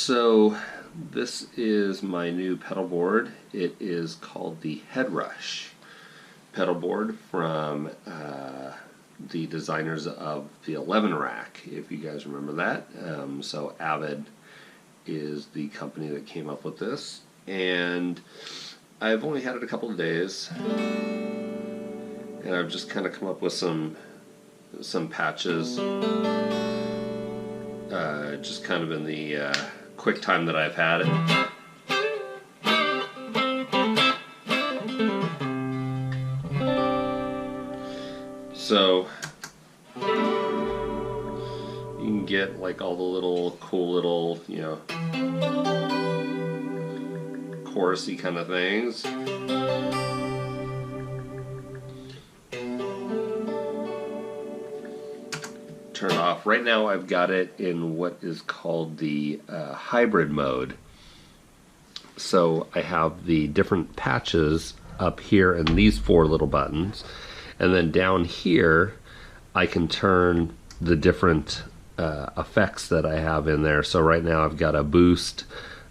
So this is my new pedal board. It is called the Headrush pedal board from the designers of the 11 rack, if you guys remember that. So Avid is the company that came up with this, and I've only had it a couple of days, and I've just kind of come up with some patches, just kind of in the quick time that I've had it. So you can get like all the little cool little, you know, chorusy kind of things. Turn it off. Right now I've got it in what is called the hybrid mode. So I have the different patches up here and these four little buttons, and then down here I can turn the different effects that I have in there. So right now I've got a boost,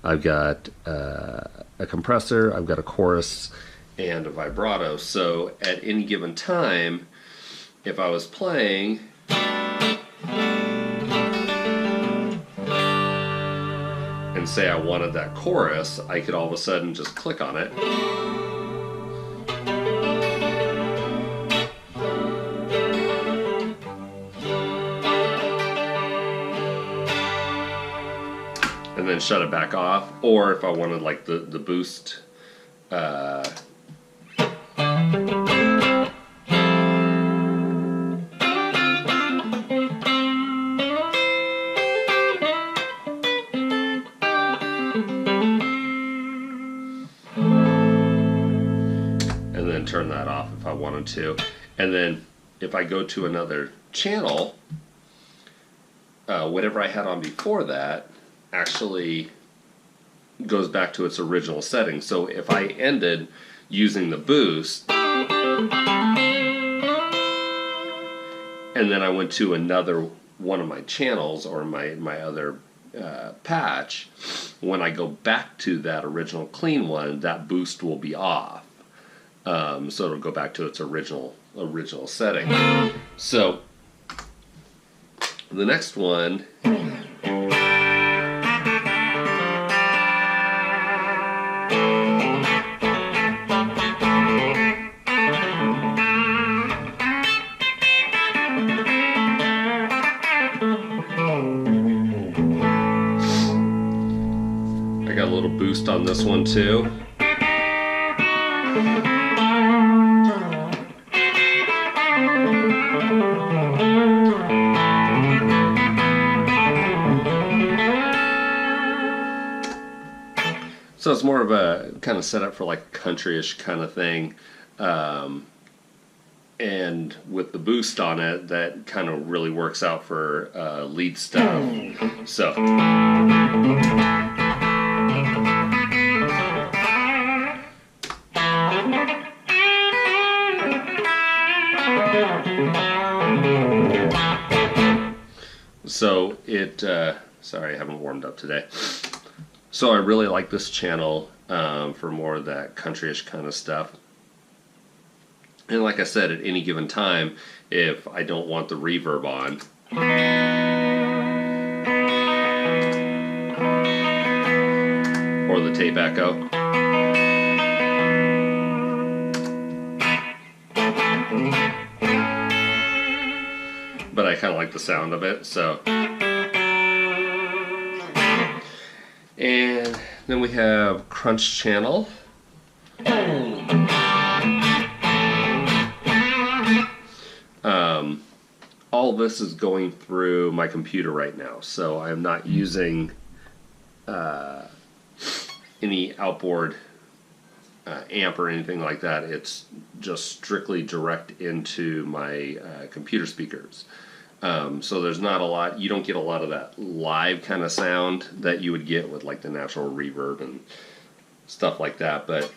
I've got a compressor, I've got a chorus, and a vibrato. So at any given time, if I was playing and say I wanted that chorus, I could all of a sudden just click on it. And then shut it back off. Or if I wanted like the boost, and then turn that off if I wanted to. And then if I go to another channel, whatever I had on before that actually goes back to its original setting. So if I ended using the boost and then I went to another one of my channels or my other patch, when I go back to that original clean one, that boost will be off. So it'll go back to its original setting. So the next one, I got a little boost on this one too. So it's more of a kind of setup for like country-ish kind of thing. And with the boost on it, that kind of really works out for lead stuff. So it, sorry I haven't warmed up today. So I really like this channel for more of that country-ish kind of stuff. And like I said, at any given time, if I don't want the reverb on, or the tape echo, but I kind of like the sound of it, so. And then we have Crunch Channel. All this is going through my computer right now, so I'm not using any outboard amp or anything like that. It's just strictly direct into my computer speakers. So there's not a lot, you don't get a lot of that live kind of sound that you would get with like the natural reverb and stuff like that, but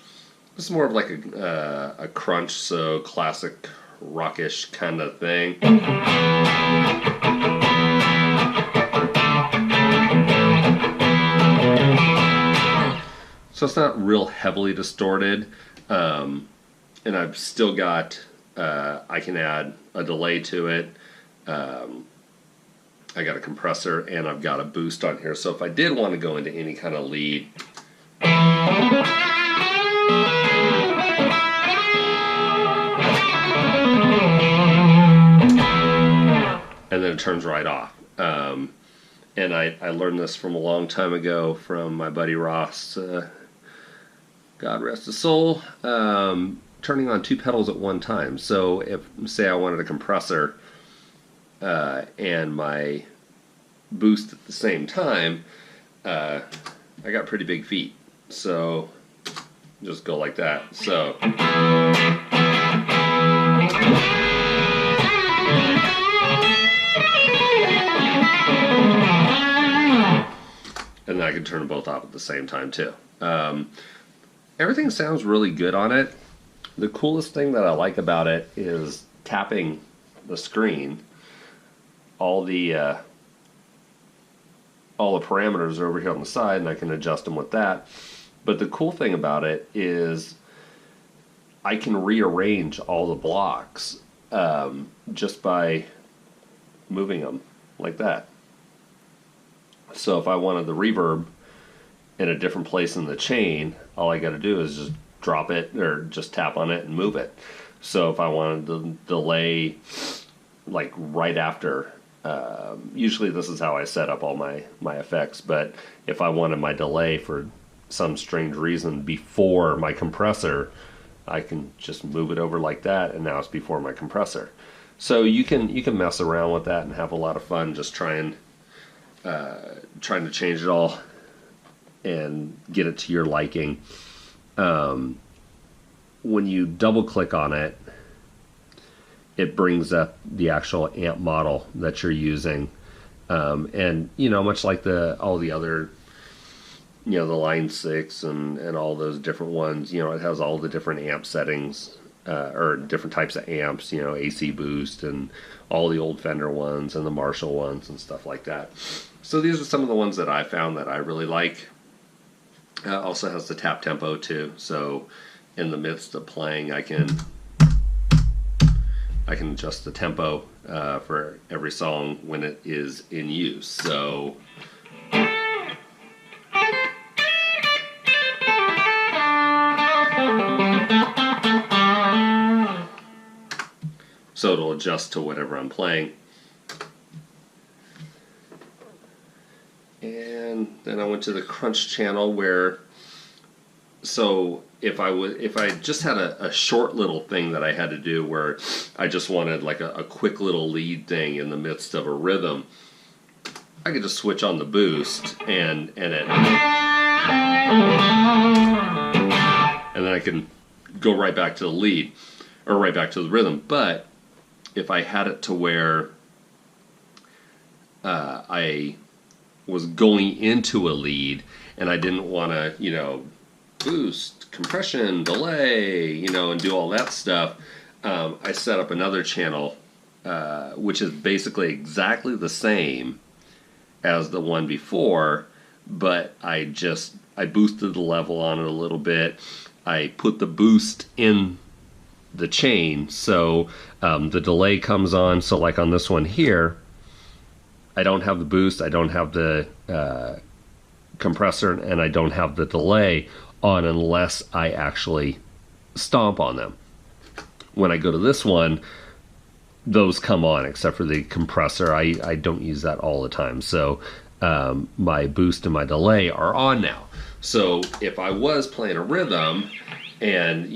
it's more of like a crunch, so classic rockish kind of thing. So it's not real heavily distorted. And I've still got, I can add a delay to it. I got a compressor and I've got a boost on here. So if I did want to go into any kind of lead, and then it turns right off. And I learned this from a long time ago from my buddy Ross, God rest his soul, turning on 2 pedals at one time. So if, say I wanted a compressor and my boost at the same time, I got pretty big feet. So just go like that. So and then I can turn them both off at the same time too. Everything sounds really good on it. The coolest thing that I like about it is tapping the screen. All the parameters are over here on the side, and I can adjust them with that. But the cool thing about it is I can rearrange all the blocks just by moving them like that. So if I wanted the reverb in a different place in the chain, all I got to do is just drop it or just tap on it and move it. So if I wanted the delay like right after, usually this is how I set up all my effects, but if I wanted my delay for some strange reason before my compressor, I can just move it over like that, and now it's before my compressor. So you can mess around with that and have a lot of fun just trying to change it all and get it to your liking. When you double click on it, it brings up the actual amp model that you're using, and much like all the other, the Line 6 and all those different ones, it has all the different amp settings, or different types of amps, AC boost and all the old Fender ones and the Marshall ones and stuff like that. So these are some of the ones that I found that I really like. Also has the tap tempo too, so in the midst of playing I can adjust the tempo for every song when it is in use. So it'll adjust to whatever I'm playing. And then I went to the crunch channel where, so if I just had a short little thing that I had to do where I just wanted like a quick little lead thing in the midst of a rhythm, I could just switch on the boost and then I can go right back to the lead or right back to the rhythm. But if I had it to where I was going into a lead and I didn't want to, boost, compression, delay, and do all that stuff, I set up another channel, which is basically exactly the same as the one before, but I boosted the level on it a little bit. I put the boost in the chain, so the delay comes on. So like on this one here, I don't have the boost, I don't have the compressor, and I don't have the delay on unless I actually stomp on them. When I go to this one, those come on except for the compressor. I don't use that all the time, so my boost and my delay are on now. So if I was playing a rhythm and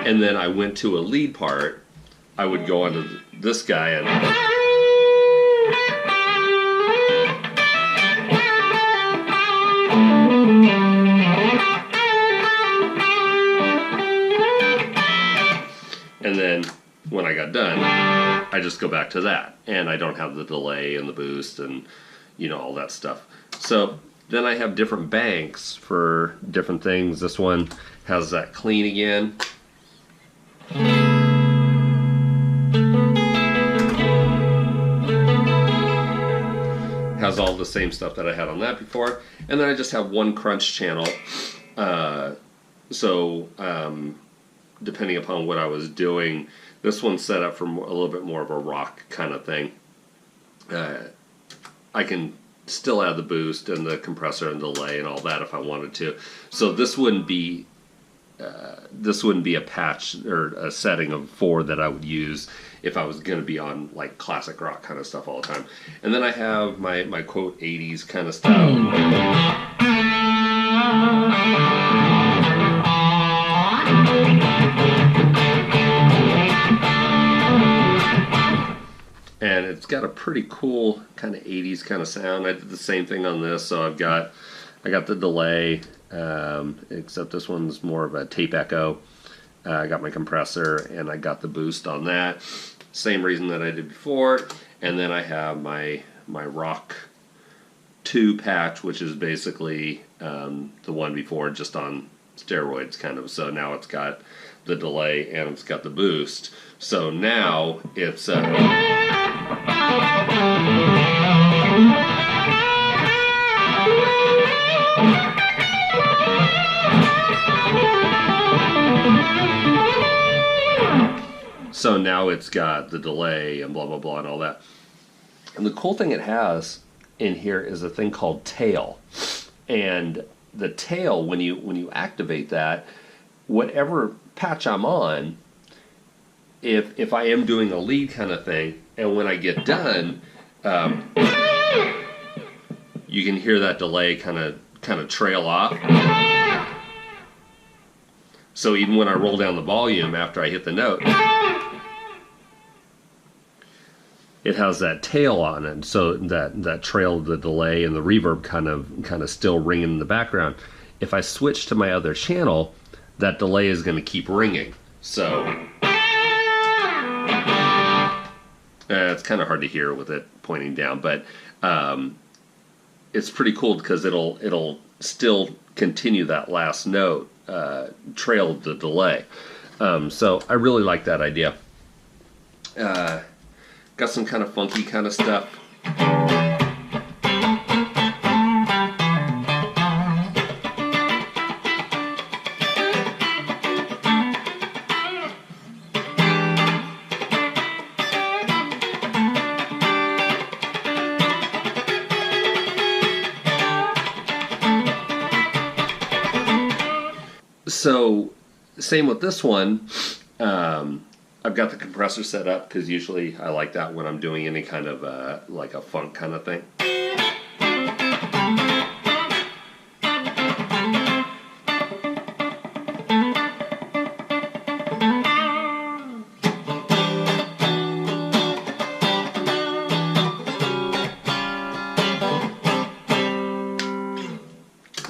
and then I went to a lead part, I would go onto this guy and then when I got done, I just go back to that, and I don't have the delay and the boost and all that stuff. So Then I have different banks for different things. This one has that clean again. Has all the same stuff that I had on that before. And then I just have one crunch channel. Depending upon what I was doing, this one's set up for a little bit more of a rock kind of thing. I can still add the boost and the compressor and delay and all that if I wanted to. So this wouldn't be a patch or a setting of 4 that I would use if I was going to be on like classic rock kind of stuff all the time. And then I have my quote 80s kind of stuff. And it's got a pretty cool kind of 80s kind of sound. I did the same thing on this, so I got the delay, except this one's more of a tape echo. I got my compressor and I got the boost on that. Same reason that I did before. And then I have my Rock 2 patch, which is basically the one before, just on steroids kind of. So now it's got the delay and it's got the boost. So now it's so now it's got the delay and blah blah blah and all that. And the cool thing it has in here is a thing called tail. And the tail, when you activate that, whatever patch I'm on, if I am doing a lead kind of thing, and when I get done, you can hear that delay kind of trail off. So even when I roll down the volume after I hit the note, it has that tail on it, so that trail of the delay and the reverb kind of still ringing in the background. If I switch to my other channel, that delay is going to keep ringing. So it's kind of hard to hear with it pointing down, but it's pretty cool because it'll still continue that last note, trail of the delay. So I really like that idea. Got some kind of funky kind of stuff. So, same with this one. I've got the compressor set up because usually I like that when I'm doing any kind of like a funk kind of thing.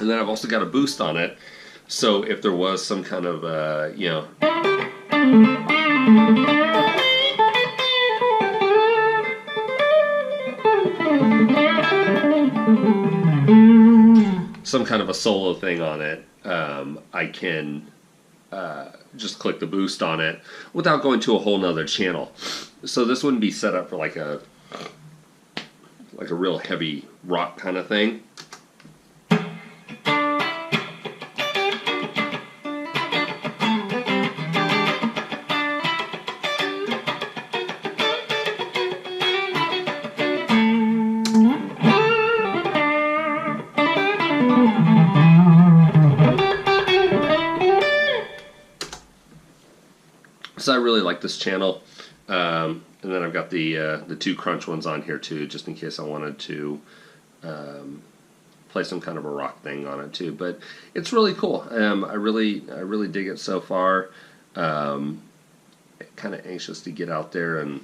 And then I've also got a boost on it, so if there was some kind of some kind of a solo thing on it, I can just click the boost on it without going to a whole nother channel. So this wouldn't be set up for like a real heavy rock kind of thing. So I really like this channel, and then I've got the 2 crunch ones on here too, just in case I wanted to play some kind of a rock thing on it too. But it's really cool. I really dig it so far. Kind of anxious to get out there and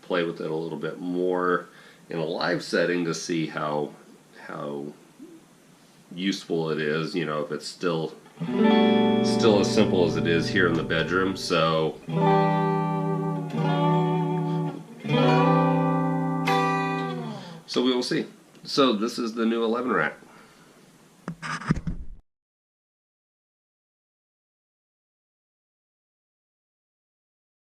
play with it a little bit more in a live setting to see how useful it is. You know, if it's still as simple as it is here in the bedroom. So we will see. So this is the new 11 rack.